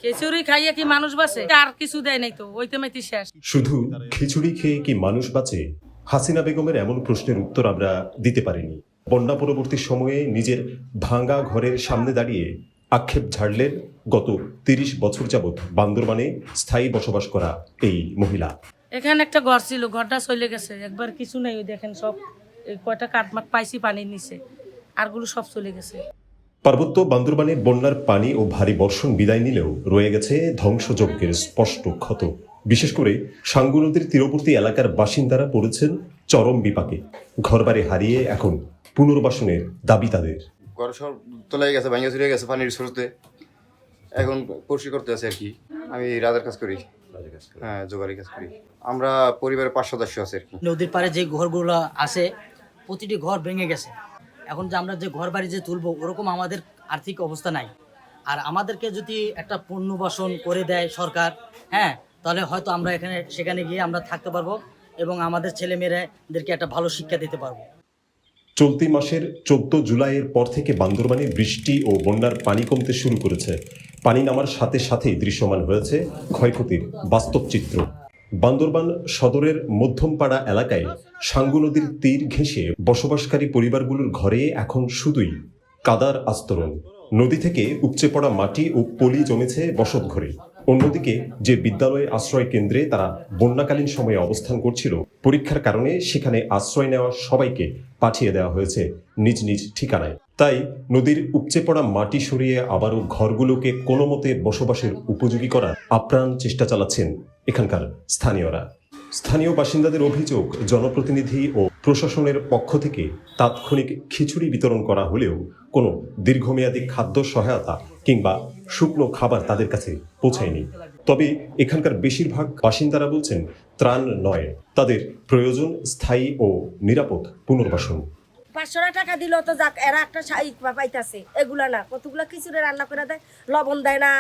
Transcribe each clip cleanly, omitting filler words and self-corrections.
খিচুড়ি খাইয়ে কি মানুষ বাঁচে? আর কিছু দেয় নাই তো, ওইতে মাইতে শেষ। শুধু খিচুড়ি খেয়ে কি মানুষ বাঁচে? হাসিনা বেগমের এমন প্রশ্নের উত্তর আমরা দিতে পারিনি। বন্যা পরবর্তী সময়ে নিজের ভাঙা ঘরের সামনে দাঁড়িয়ে আক্ষেপ ঝাড়লেন গত ৩০ বছর যাবৎ বান্দরবানে স্থায়ী বসবাস করা এই মহিলা। এখানে একটা ঘর ছিল, ঘরটা চলে গেছে, একবার কিছু নেই। ওই দেখেন সব এই কয়টা কাঠমাট পাইছি পানির নিচে, আরগুলো সব চলে গেছে। পার্বত্য বান্দরবানে বন্যার পানি ও ভারী বর্ষণ বিদায় নিলেও রয়ে গেছে ধ্বংসযজ্ঞের স্পষ্ট ক্ষত। বিশেষ করে সাঙ্গু নদীর তীরবর্তী এলাকার বাসিন্দারা পড়েছেন চরম বিপাকে। ঘরবাড়ি হারিয়ে এখন পুনর্বাসনের দাবি তাদের। ঘর সব তোলাই গেছে, ভাঙা চুরিয়ে গেছে পানির স্রোতে। এখন পরিষ্কার করতে আছে আর কি। আমি রাজার কাজ করি, হ্যাঁ জোগাড়ি কাজ করি। আমরা পরিবারের 5 সদস্য আছে আর কি। নদীর পাড়ে যে ঘরগুলো আছে প্রতিটি ঘর ভেঙে গেছে। এখন যে আমরা যে ঘর বাড়ি যে তুলবো ওরকম আমাদের আর্থিক অবস্থা নাই। আর আমাদেরকে যদি একটা পুনর্বাসন করে দেয় সরকার, হ্যাঁ, তাহলে হয়তো আমরা সেখানে গিয়ে আমরা থাকতে পারবো এবং আমাদের ছেলেমেয়েদেরকে একটা ভালো শিক্ষা দিতে পারবো। চলতি মাসের 14 জুলাইয়ের পর থেকে বান্দরবানে বৃষ্টি ও বন্যার পানি কমতে শুরু করেছে। পানি নামার সাথে সাথেই দৃশ্যমান হয়েছে ক্ষয়ক্ষতির বাস্তব চিত্র। বান্দরবান সদরের মধ্যমপাড়া এলাকায় সাঙ্গু নদীর তীর ঘেঁষে বসবাসকারী পরিবারগুলোর ঘরে এখন শুধুই কাদার আস্তরণ। নদী থেকে উপচে পড়া মাটি ও পলি জমেছে বসত ঘরে। অন্যদিকে যে বিদ্যালয় আশ্রয় কেন্দ্রে তারা বন্যাকালীন সময়ে অবস্থান করছিল, পরীক্ষার কারণে সেখানে আশ্রয় নেওয়া সবাইকে পাঠিয়ে দেওয়া হয়েছে নিজ নিজ ঠিকানায়। তাই নদীর উপচে পড়া মাটি সরিয়ে আবারও ঘরগুলোকে কোনো মতে বসবাসের উপযোগী করার আপ্রাণ চেষ্টা চালাচ্ছেন এখানকার স্থানীয়রা। স্থানীয় বাসিন্দাদের অভিযোগ, জনপ্রতিনিধি ও প্রশাসনের পক্ষ থেকে তাৎক্ষণিক খিচুড়ি বিতরণ করা হলেও কোনো দীর্ঘমেয়াদী খাদ্য সহায়তা কিংবা শুকনো খাবার তাদের কাছে পৌঁছায়নি। তবে এখানকার বেশিরভাগ বাসিন্দারা বলছেন ত্রাণ নয়, তাদের প্রয়োজন স্থায়ী ও নিরাপদ পুনর্বাসন। 500 টাকা দিল তো যাক, এরা একটা পাইতাছে, এগুলা না। কতগুলা খিচুড়ি রান্না করে দেয়, লবণ দেয় না,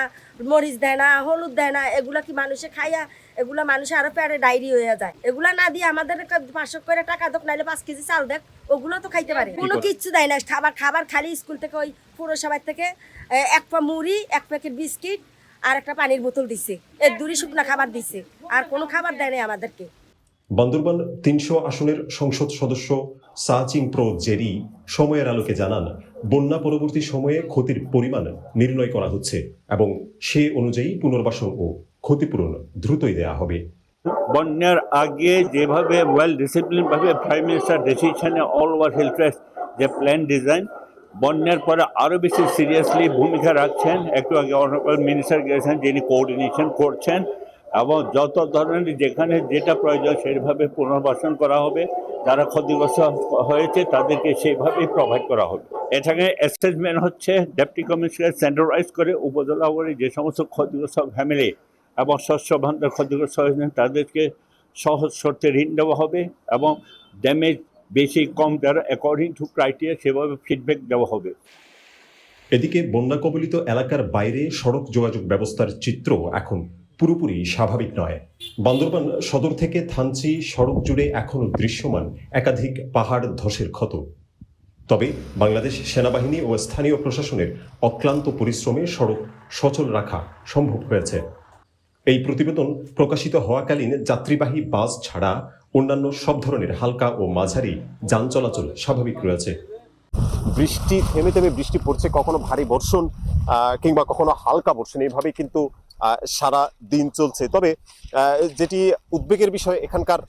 মরিচ দেয় না, হলুদ দেয় না। এগুলা কি মানুষে খাইয়া? এগুলা মানুষে আরো পেটে ডায়রি হয়ে যায়। এগুলা না দিয়ে আমাদের 500 করে টাকা দেখ, নাইলে 5 কেজি চাল দেখ, ওগুলো তো খাইতে পারে। কোনো কিচ্ছু দেয় না। খাবার খালি স্কুল থেকে, ওই পৌরসভার থেকে 1 পা মুড়ি, 1 প্যাকেট বিস্কিট আর একটা পানির বোতল দিছে। এর দূরে শুকনা খাবার দিছে, আর কোনো খাবার দেয় না আমাদেরকে। বান্দরবান 300 আসনের সংসদ সদস্য সাচিং প্রো জেরি সময়ের আলোকে জানান, বন্যা পরবর্তী সময়ে ক্ষতির পরিমাণ নির্ণয় করা হচ্ছে এবং সে অনুযায়ী পুনর্বাসন ও ক্ষতিপূরণ দ্রুতই দেয়া হবে। বন্যার আগে যেভাবে ওয়েল ডিসিপ্লিন ভাবে প্রাইম মিনিস্টার ডিসিশনে অল ওভার হেলথ যে প্ল্যান ডিজাইন, বন্যার পরে আরও বেশি সিরিয়াসলি ভূমিকা রাখছেন। একটু আগে অনারেবল মিনিস্টার গেছেন, যিনি কোঅর্ডিনেশন করছেন এবং যত ধরনের যেখানে যেটা প্রয়োজন সেইভাবে পুনর্বাসন করা হবে। যারা ক্ষতিগ্রস্ত হয়েছে তাদেরকে সেইভাবেই প্রোভাইড করা হবে। এটাকে অ্যাসেসমেন্ট হচ্ছে ডেপুটি কমিশনার সেন্ট্রালাইজ করে উপজেলা করে যে সমস্ত ক্ষতিগ্রস্ত ফ্যামিলি এবং শস্য ভাণ্ডার ক্ষতিগ্রস্ত হয়েছেন তাদেরকে সহজ শর্তে ঋণ দেওয়া হবে এবং ড্যামেজ বেশি কম যারা অ্যাকর্ডিং টু ক্রাইটেরিয়া সেভাবে ফিডব্যাক দেওয়া হবে। এদিকে বন্যা কবলিত এলাকার বাইরে সড়ক যোগাযোগ ব্যবস্থার চিত্র এখন পুরোপুরি স্বাভাবিক নয়। বান্দরবান সদর থেকে থানচি সড়ক জুড়ে এখনও দৃশ্যমান একাধিক পাহাড় ধসের ক্ষত। তবে বাংলাদেশ সেনাবাহিনী ও স্থানীয় প্রশাসনের অক্লান্ত পরিশ্রমে সড়ক সচল রাখা সম্ভব হয়েছে। এই প্রতিবেদন প্রকাশিত হওয়াকালীন যাত্রীবাহী বাস ছাড়া অন্যান্য সব ধরনের হালকা ও মাঝারি যান চলাচল স্বাভাবিক রয়েছে। বৃষ্টি থেমে থেমে বৃষ্টি পড়ছে, কখনো ভারী বর্ষণ কিংবা কখনো হালকা বর্ষণ, এইভাবে কিন্তু সারা দিন চলছে। তবে যেটি উদ্বেগের বিষয়, এখানকার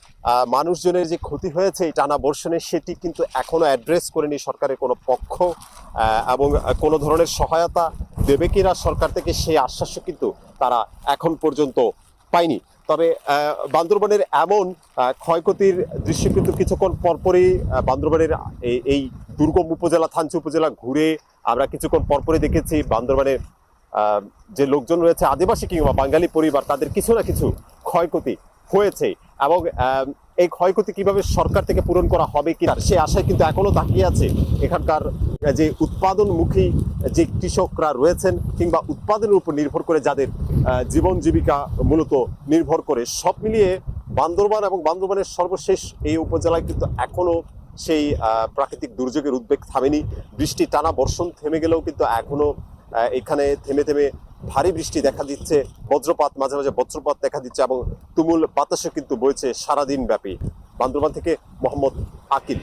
মানুষজনের যে ক্ষতি হয়েছে এই টানা বর্ষণে, সেটি কিন্তু এখনো অ্যাড্রেস করেনি সরকারের কোনো পক্ষ এবং কোনো ধরনের সহায়তা দেবে কিনা সরকার থেকে সেই আশ্বাসও কিন্তু তারা এখন পর্যন্ত পায়নি। তবে বান্দরবানের এমন ক্ষয়ক্ষতির দৃশ্য কিন্তু কিছুক্ষণ পরপরই বান্দরবানের এই দুর্গম উপজেলা থানচি উপজেলা ঘুরে আমরা কিছুক্ষণ পরপরই দেখেছি বান্দরবানের যে লোকজন রয়েছে আদিবাসী কিংবা বাঙালি পরিবার, তাদের কিছু না কিছু ক্ষয়ক্ষতি হয়েছে এবং এই ক্ষয়ক্ষতি কিভাবে সরকার থেকে পূরণ করা হবে কি সে আশায় কিন্তু এখনো তাকিয়ে আছে এখানকার যে উৎপাদনমুখী যে কৃষকরা রয়েছেন কিংবা উৎপাদনের উপর নির্ভর করে যাদের জীবন জীবিকা মূলত নির্ভর করে। সব মিলিয়ে বান্দরবান এবং বান্দরবানের সর্বশেষ এই উপজেলায় কিন্তু এখনো সেই প্রাকৃতিক দুর্যোগের উদ্বেগ থামেনি। বৃষ্টি টানা বর্ষণ থেমে গেলেও কিন্তু এখনো এখানে থেমে থেমে ভারী বৃষ্টি দেখা দিচ্ছে, বজ্রপাত, মাঝে মাঝে বজ্রপাত দেখা দিচ্ছে এবং তুমুল বাতাসও কিন্তু বইছে সারাদিন ব্যাপী। বান্দরবান থেকে মোহাম্মদ আকিল।